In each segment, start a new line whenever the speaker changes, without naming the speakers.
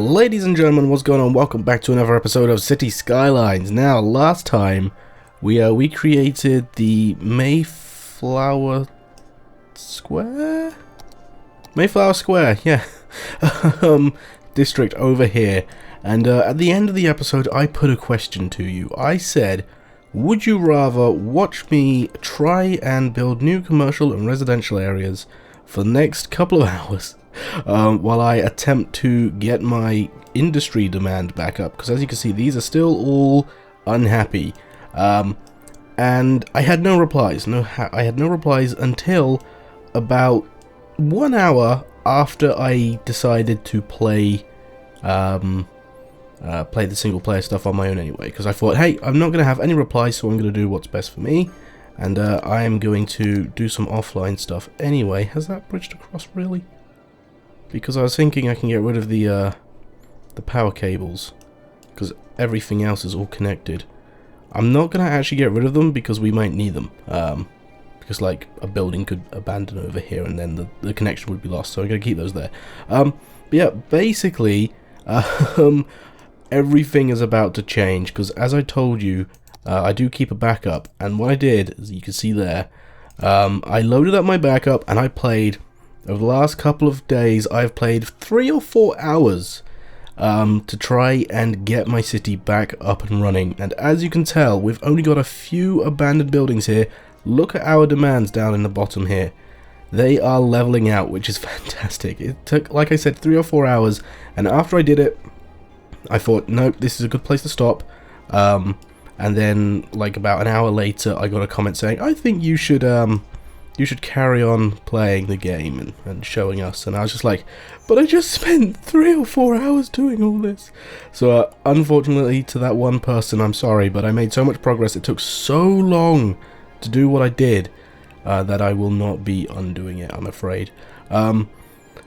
Ladies and gentlemen, what's going on? Welcome back to another episode of City Skylines. Now, last time we created the Mayflower Square? Mayflower Square, yeah. District over here. And at the end of the episode, I put a question to you. I said, would you rather watch me try and build new commercial and residential areas for the next couple of hours while I attempt to get my industry demand back up? Because as you can see, these are still all unhappy. And I had no replies. I had no replies until about 1 hour after I decided to play the single player stuff on my own anyway, because I thought, hey, I'm not going to have any replies, so I'm going to do what's best for me, and I am going to do some offline stuff anyway. Has that bridged across really? Because I was thinking I can get rid of the power cables, because everything else is all connected. I'm not going to actually get rid of them because we might need them, because like a building could abandon over here and then the connection would be lost, so I'm going to keep those there. But yeah, basically everything is about to change, because as I told you, I do keep a backup, and what I did, as you can see there, I loaded up my backup and I played. Over the last couple of days, I've played 3 or 4 hours to try and get my city back up and running. And as you can tell, we've only got a few abandoned buildings here. Look at our demands down in the bottom here. They are leveling out, which is fantastic. It took, like I said, 3 or 4 hours, and after I did it, I thought, nope, this is a good place to stop. And then, like about an hour later, I got a comment saying, I think you should carry on playing the game and showing us. And I was just like, but I just spent 3 or 4 hours doing all this. So unfortunately to that one person, I'm sorry, but I made so much progress, it took so long to do what I did, that I will not be undoing it, I'm afraid.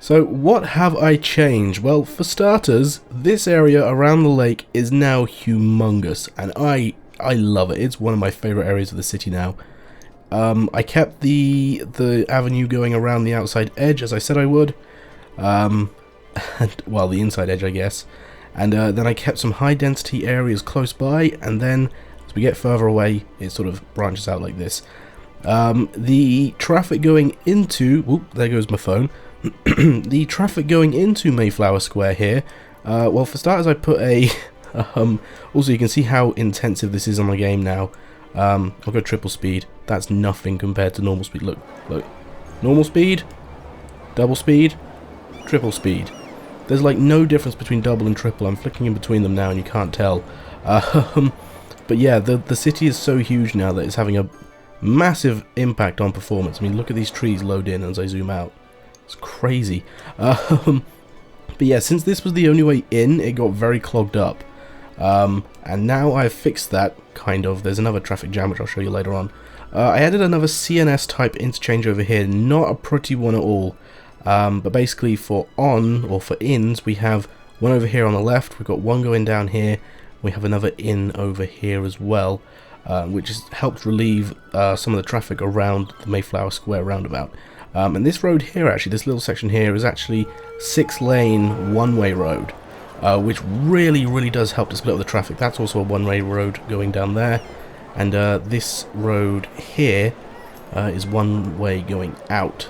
So what have I changed? Well, for starters, this area around the lake is now humongous, and I love it. It's one of my favorite areas of the city now. I kept the avenue going around the outside edge, as I said I would. And, well, the inside edge, I guess. And then I kept some high-density areas close by, and then as we get further away, it sort of branches out like this. The traffic going into... Whoop, there goes my phone. The traffic going into Mayflower Square here, well, for starters, I put a... also, you can see how intensive this is on my game now. I'll go triple speed. That's nothing compared to normal speed. Look. Normal speed, double speed, triple speed. There's like no difference between double and triple. I'm flicking in between them now and you can't tell. But yeah, the city is so huge now that it's having a massive impact on performance. I mean, look at these trees load in as I zoom out. It's crazy. But yeah, since this was the only way in, it got very clogged up. And now I've fixed that, kind of. There's another traffic jam, which I'll show you later on. I added another CNS type interchange over here. Not a pretty one at all. But basically for on, or for ins, we have one over here on the left. We've got one going down here. We have another in over here as well, which has helped relieve some of the traffic around the Mayflower Square roundabout. And this road here, actually, this little section here, is actually 6-lane one-way road, which really does help to split up the traffic. That's also a one-way road going down there, and this road here is one-way going out.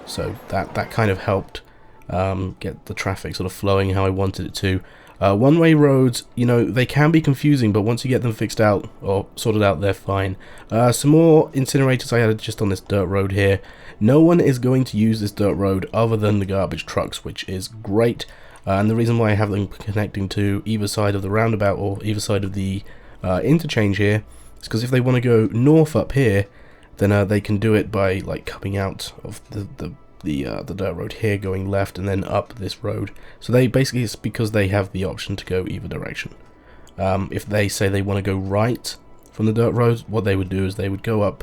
So that kind of helped get the traffic sort of flowing how I wanted it to. One-way roads, you know, they can be confusing, but once you get them fixed out or sorted out, they're fine. Some more incinerators I added just on this dirt road here. No one is going to use this dirt road other than the garbage trucks, which is great. And the reason why I have them connecting to either side of the roundabout or either side of the interchange here is because if they want to go north up here, then they can do it by like coming out of the dirt road here, going left, and then up this road. So they basically, it's because they have the option to go either direction. If they say they want to go right from the dirt road, what they would do is they would go up.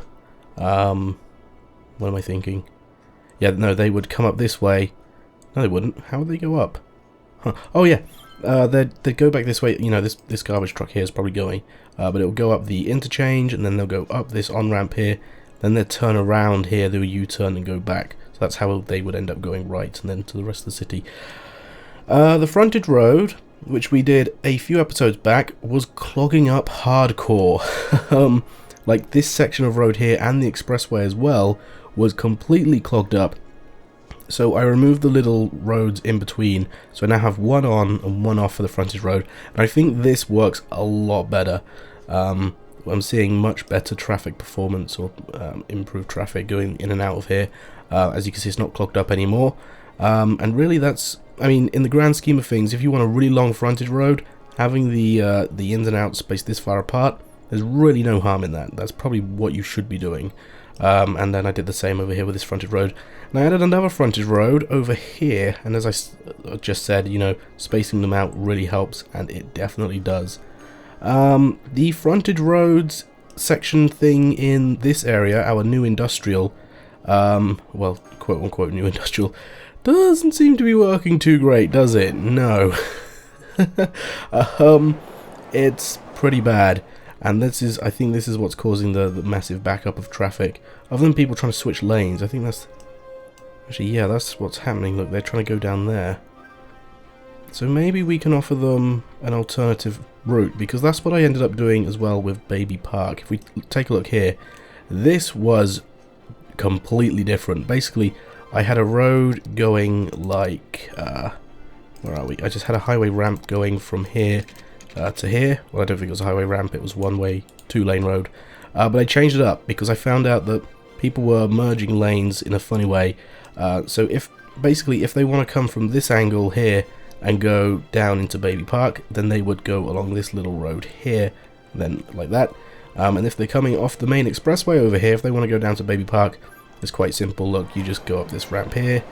What am I thinking? Yeah, no, they would come up this way. No, they wouldn't. How would they go up? Huh. Oh yeah, they'd go back this way. You know, this garbage truck here is probably going, but it'll go up the interchange, and then they'll go up this on-ramp here. Then they'll turn around here, do a U-turn and go back. So that's how they would end up going right and then to the rest of the city. The frontage road, which we did a few episodes back, was clogging up hardcore. Like this section of road here and the expressway as well was completely clogged up. So I removed the little roads in between, so I now have one on and one off for the frontage road, and I think this works a lot better. I'm seeing much better traffic performance, or improved traffic going in and out of here. As you can see, it's not clogged up anymore, and really that's, I mean, in the grand scheme of things, if you want a really long frontage road, having the ins and outs spaced this far apart, there's really no harm in that. That's probably what you should be doing. And then I did the same over here with this frontage road. And I added another frontage road over here, and as I just said, you know, spacing them out really helps, and it definitely does. The frontage roads section thing in this area, our new industrial, well, quote-unquote new industrial, doesn't seem to be working too great, does it? No. It's pretty bad. And this is, I think this is what's causing the massive backup of traffic. Other than people trying to switch lanes, I think that's... Actually, yeah, that's what's happening. Look, they're trying to go down there. So maybe we can offer them an alternative route, because that's what I ended up doing as well with Baby Park. If we take a look here, this was completely different. Basically, I had a road going like... where are we? I just had a highway ramp going from here to here. Well, I don't think it was a highway ramp, it was one-way, two-lane road. But I changed it up because I found out that people were merging lanes in a funny way. So if they want to come from this angle here and go down into Baby Park, then they would go along this little road here, then like that. And if they're coming off the main expressway over here, if they want to go down to Baby Park, it's quite simple. Look, you just go up this ramp here,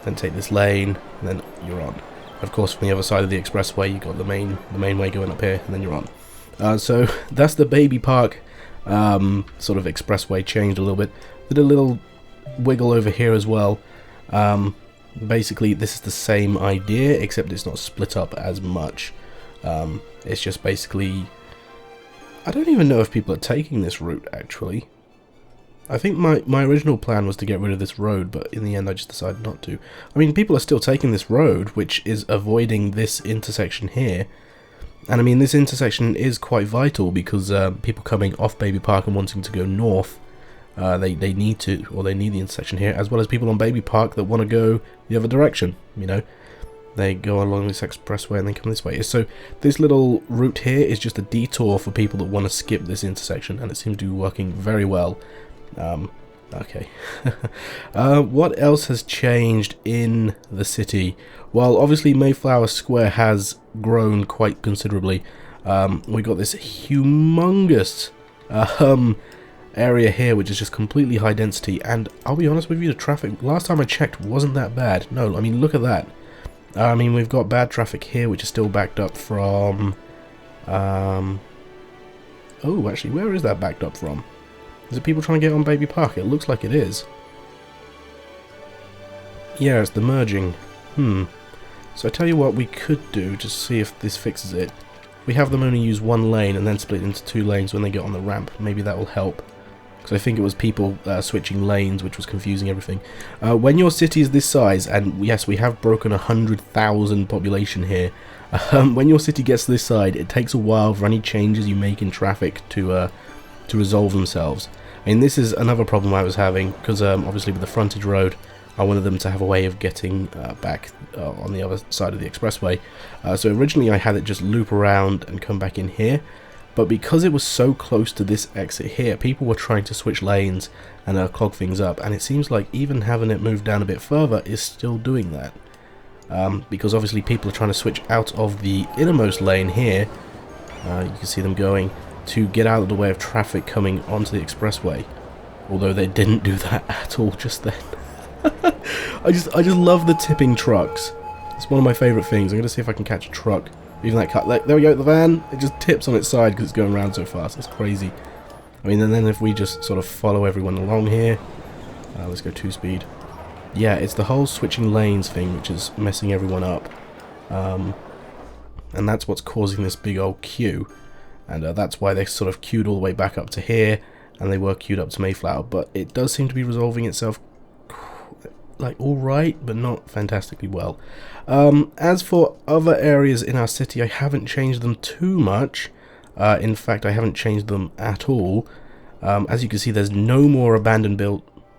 then take this lane, and then you're on. Of course, from the other side of the expressway, you've got the main way going up here, and then you're on. So that's the Baby Park sort of expressway changed a little bit. Did a little wiggle over here as well. Basically, this is the same idea, except it's not split up as much. It's just basically... I don't even know if people are taking this route, actually. I think my original plan was to get rid of this road, but in the end I just decided not to. I mean, people are still taking this road, which is avoiding this intersection here. And I mean, this intersection is quite vital because people coming off Baby Park and wanting to go north, they need the intersection here, as well as people on Baby Park that want to go the other direction, you know. They go along this expressway and then come this way. So this little route here is just a detour for people that want to skip this intersection, and it seems to be working very well. Okay. What else has changed in the city? Well, obviously Mayflower Square has grown quite considerably. We got this humongous area here, which is just completely high density, and I'll be honest with you, the traffic last time I checked wasn't that bad. No, I mean, look at that. I mean, we've got bad traffic here, which is still backed up from... oh, actually, where is that backed up from? Is it people trying to get on Baby Park? It looks like it is. Yeah, it's the merging. So I tell you what we could do, just see if this fixes it. We have them only use one lane and then split into two lanes when they get on the ramp. Maybe that will help. Because I think it was people switching lanes, which was confusing everything. When your city is this size, and yes, we have broken 100,000 population here. When your city gets to this side, it takes a while for any changes you make in traffic to resolve themselves. I mean, this is another problem I was having, because obviously with the frontage road, I wanted them to have a way of getting back on the other side of the expressway. So originally I had it just loop around and come back in here, but because it was so close to this exit here, people were trying to switch lanes and clog things up, and it seems like even having it move down a bit further is still doing that. Because obviously people are trying to switch out of the innermost lane here, you can see them going, to get out of the way of traffic coming onto the expressway. Although they didn't do that at all just then. I just love the tipping trucks. It's one of my favourite things. I'm going to see if I can catch a truck. Even that car, there we go, the van, it just tips on its side because it's going around so fast. It's crazy. I mean, and then if we just sort of follow everyone along here, let's go 2-speed. Yeah, it's the whole switching lanes thing which is messing everyone up. And that's what's causing this big old queue. And that's why they sort of queued all the way back up to here, and they were queued up to Mayflower. But it does seem to be resolving itself like alright, but not fantastically well. As for other areas in our city, I haven't changed them too much. In fact, I haven't changed them at all. As you can see, there's no more abandoned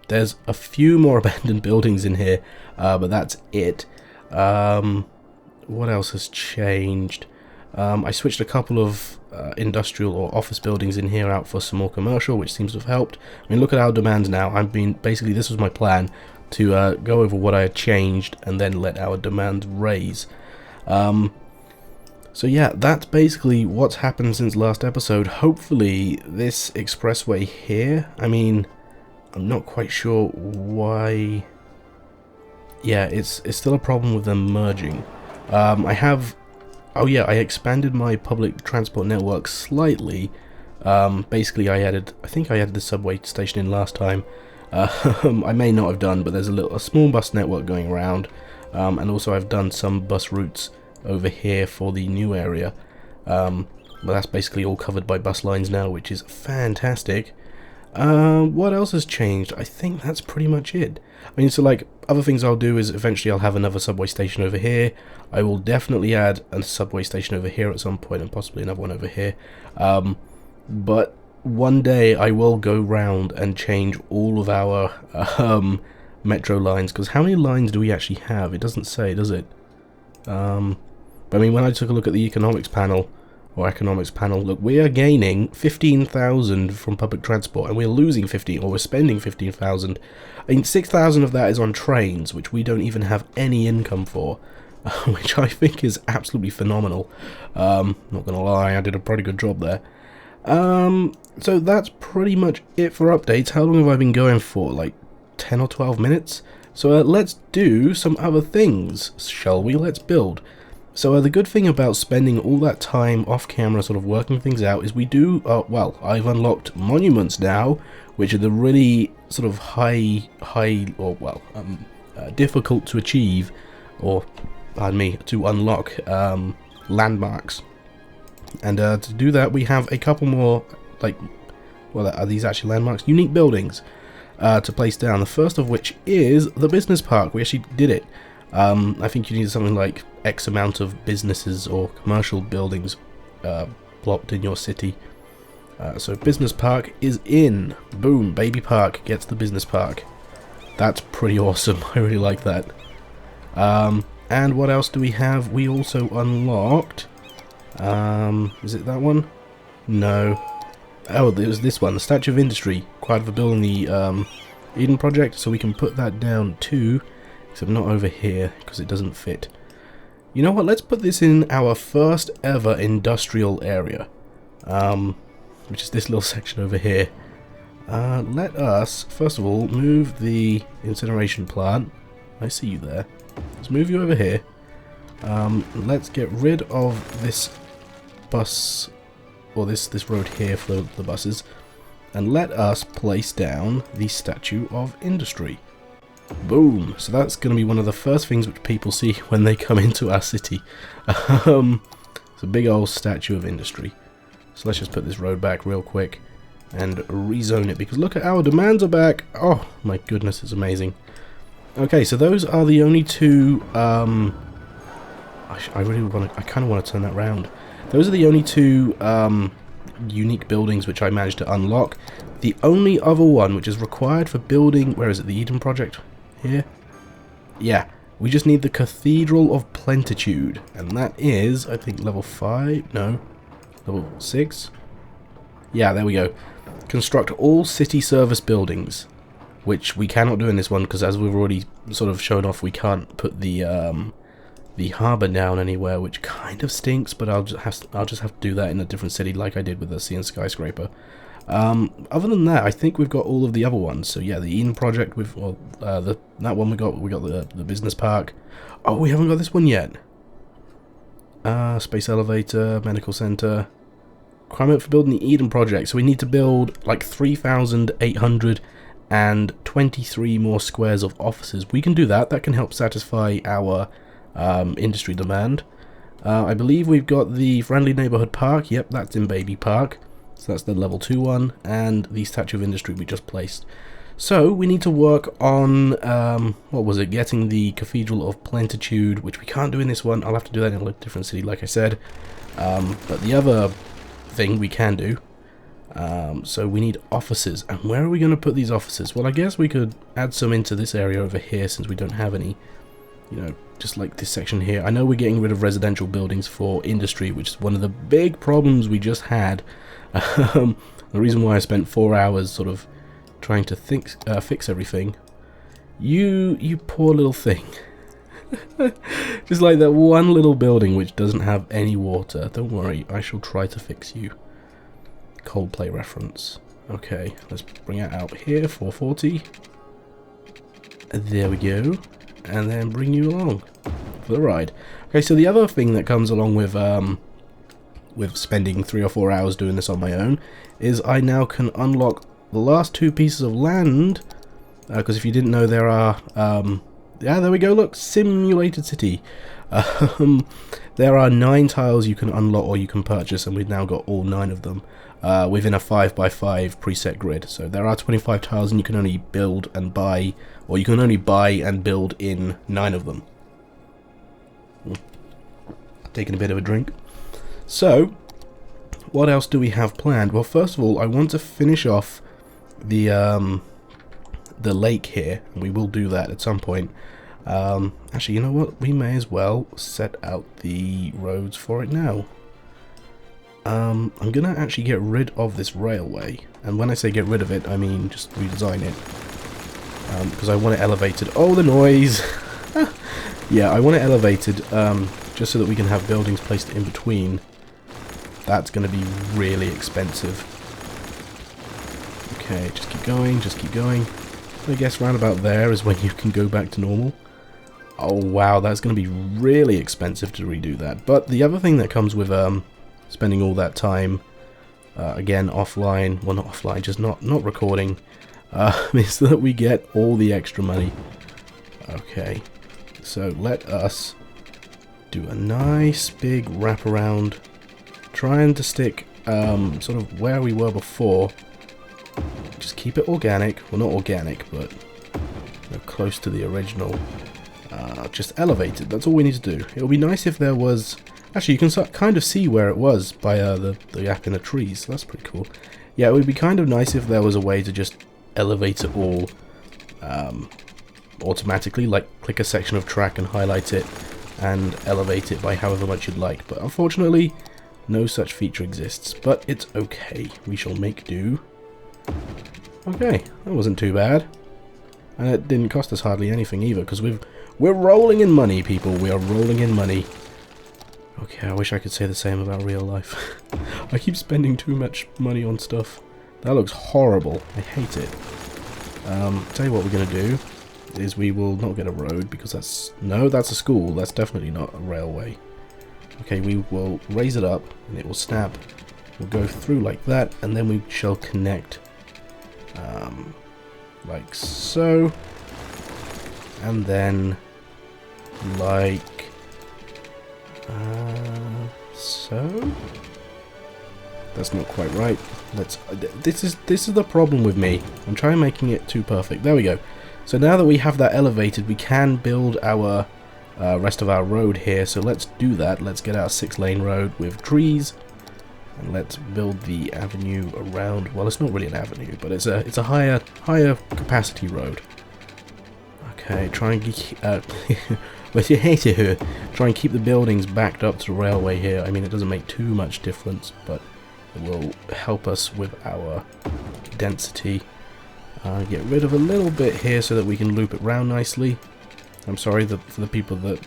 There's a few more abandoned buildings in here, but that's it. What else has changed? I switched a couple of industrial or office buildings in here out for some more commercial, which seems to have helped. I mean, look at our demands now. Basically, this was my plan, to go over what I had changed and then let our demands raise. So yeah, that's basically what's happened since last episode. Hopefully this expressway here, I mean, I'm not quite sure why. Yeah, it's still a problem with them merging. Oh yeah, I expanded my public transport network slightly. Basically I think I added the subway station in last time. I may not have done, but there's a small bus network going around, and also I've done some bus routes over here for the new area. But that's basically all covered by bus lines now, which is fantastic. What else has changed? I think that's pretty much it. I mean, so like, other things I'll do is eventually I'll have another subway station over here. I will definitely add a subway station over here at some point, and possibly another one over here. But one day I will go round and change all of our metro lines, because how many lines do we actually have? It doesn't say, does it? But I mean, when I took a look at the economics panel, look, we are gaining 15,000 from public transport, and we're losing 15, or we're spending 15,000. I mean, 6,000 of that is on trains, which we don't even have any income for, which I think is absolutely phenomenal. Not gonna lie, I did a pretty good job there. So that's pretty much it for updates. How long have I been going for? Like 10 or 12 minutes? So let's do some other things, shall we? Let's build. So the good thing about spending all that time off camera sort of working things out is we do, well, I've unlocked monuments now, which are the really sort of difficult to achieve, or, pardon me, to unlock landmarks. And to do that, we have a couple more, like, well, are these actually landmarks? Unique buildings to place down. The first of which is the business park. We actually did it. I think you need something like X amount of businesses or commercial buildings plopped in your city. So business park is in. Boom, baby park gets the business park. That's pretty awesome. I really like that. And what else do we have? We also unlocked... is it that one? No. Oh, it was this one, the Statue of Industry, required for building the Eden project, so we can put that down too, except not over here, because it doesn't fit. You know what, let's put this in our first ever industrial area, which is this little section over here. Let us, first of all, move the incineration plant. I see you there. Let's move you over here. Let's get rid of this bus, or this road here for the buses, and let us place down the Statue of Industry. Boom! So that's going to be one of the first things which people see when they come into our city. It's a big old Statue of Industry. So let's just put this road back real quick and rezone it, because look at our demands are back. Oh my goodness, it's amazing. Okay, so those are the only two. I kind of want to turn that round. Those are the only two unique buildings which I managed to unlock. The only other one which is required for building, where is it, the Eden project? Here? Yeah, we just need the Cathedral of Plentitude, and that is, I think, level 5, no, level 6? Yeah, there we go. Construct all city service buildings, which we cannot do in this one, because as we've already sort of shown off, we can't put the harbour down anywhere, which kind of stinks, but I'll just have to do that in a different city, like I did with the Sea and Skyscraper. Other than that, I think we've got all of the other ones. So yeah, the Eden project with, well, that one we got the business park. Oh, we haven't got this one yet. Space elevator, medical center. Requirement for building the Eden project. So we need to build like 3,823 more squares of offices. We can do that. That can help satisfy our industry demand. I believe we've got the friendly neighborhood park. Yep, that's in baby park. So that's the level 2 one, and the Statue of Industry we just placed. So we need to work on, what was it, getting the Cathedral of Plentitude, which we can't do in this one. I'll have to do that in a different city, like I said. But the other thing we can do, so we need offices. And where are we going to put these offices? Well, I guess we could add some into this area over here, since we don't have any, you know, just like this section here. I know we're getting rid of residential buildings for industry, which is one of the big problems we just had. The reason why I spent 4 hours sort of trying to fix everything. You poor little thing. Just like that one little building which doesn't have any water. Don't worry, I shall try to fix you. Coldplay reference. Okay, let's bring it out here, 440. There we go. And then bring you along for the ride. Okay, so the other thing that comes along with spending 3 or 4 hours doing this on my own is I now can unlock the last 2 pieces of land, because if you didn't know, there are yeah, there we go, look, simulated city. There are 9 tiles you can unlock or you can purchase, and we've now got all 9 of them within a 5x5 preset grid. So there are 25 tiles, and you can only build and buy, or you can only buy and build in 9 of them. Taking a bit of a drink. So what else do we have planned? Well, first of all, I want to finish off the lake here, and we will do that at some point. Actually, you know what? We may as well set out the roads for it now. I'm gonna actually get rid of this railway, and when I say get rid of it, I mean just redesign it, because I want it elevated. Oh, the noise! Yeah, I want it elevated, just so that we can have buildings placed in between. That's going to be really expensive. Okay, just keep going, just keep going. I guess round about there is when you can go back to normal. Oh wow, that's going to be really expensive to redo that. But the other thing that comes with spending all that time, again offline, well not offline, just not recording, is that we get all the extra money. Okay, so let us do a nice big wraparound, trying to stick sort of where we were before. Just keep it organic. Well, not organic, but close to the original. Just elevated. That's all we need to do. It would be nice if there was... Actually, you can kind of see where it was by the gap in the trees. So that's pretty cool. Yeah, it would be kind of nice if there was a way to just elevate it all automatically. Like, click a section of track and highlight it and elevate it by however much you'd like. But unfortunately, no such feature exists. But it's okay. We shall make do. Okay, that wasn't too bad. And it didn't cost us hardly anything either, because we're rolling in money, people. We are rolling in money. Okay, I wish I could say the same about real life. I keep spending too much money on stuff. That looks horrible. I hate it. Tell you what we're going to do is we will not get a road, because that's... No, that's a school. That's definitely not a railway. Okay, we will raise it up, and it will snap. We'll go through like that, and then we shall connect like so, and then like so. That's not quite right. Let's. This is the problem with me. I'm trying making it too perfect. There we go. So now that we have that elevated, we can build our rest of our road here. So let's do that. Let's get our 6-lane road with trees. And let's build the avenue around. Well, it's not really an avenue, but it's a higher capacity road. Okay, try and try and keep the buildings backed up to the railway here. I mean, it doesn't make too much difference, but it will help us with our density. Get rid of a little bit here so that we can loop it round nicely. I'm sorry for the people that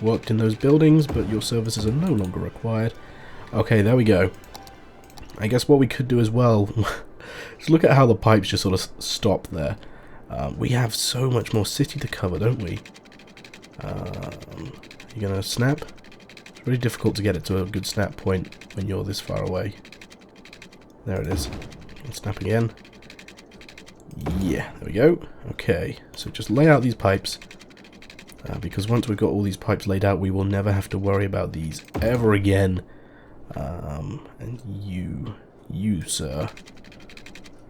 worked in those buildings, but your services are no longer required. Okay, there we go. I guess what we could do as well, just look at how the pipes just sort of stop there. We have so much more city to cover, don't we? You're gonna snap? It's really difficult to get it to a good snap point when you're this far away. There it is. Snap again. Yeah, there we go. Okay, so just lay out these pipes. Because once we've got all these pipes laid out, we will never have to worry about these ever again. And you, sir,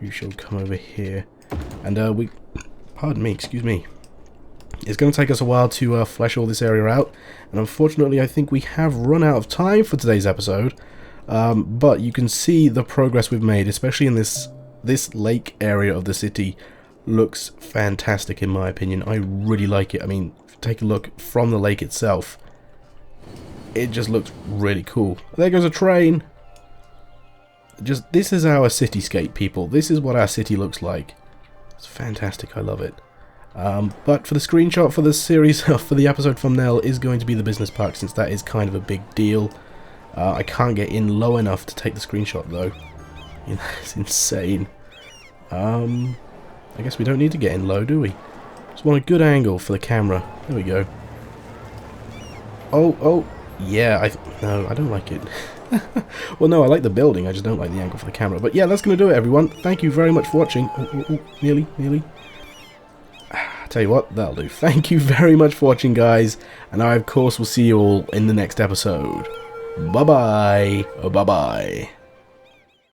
you shall come over here. And pardon me, excuse me. It's going to take us a while to flesh all this area out, and unfortunately I think we have run out of time for today's episode, but you can see the progress we've made, especially in this lake area of the city. Looks fantastic in my opinion. I really like it. I mean, take a look from the lake itself. It just looks really cool. There goes a train! This is our cityscape, people. This is what our city looks like. It's fantastic, I love it. But for the screenshot for the series, for the episode thumbnail, is going to be the business park, since that is kind of a big deal. I can't get in low enough to take the screenshot though. It's insane. I guess we don't need to get in low, do we? Just want a good angle for the camera. There we go. Oh, yeah, no, I don't like it. Well, no, I like the building, I just don't like the angle for the camera. But yeah, that's going to do it, everyone. Thank you very much for watching. Nearly. Tell you what, that'll do. Thank you very much for watching, guys. And I, of course, will see you all in the next episode. Bye-bye. Bye-bye.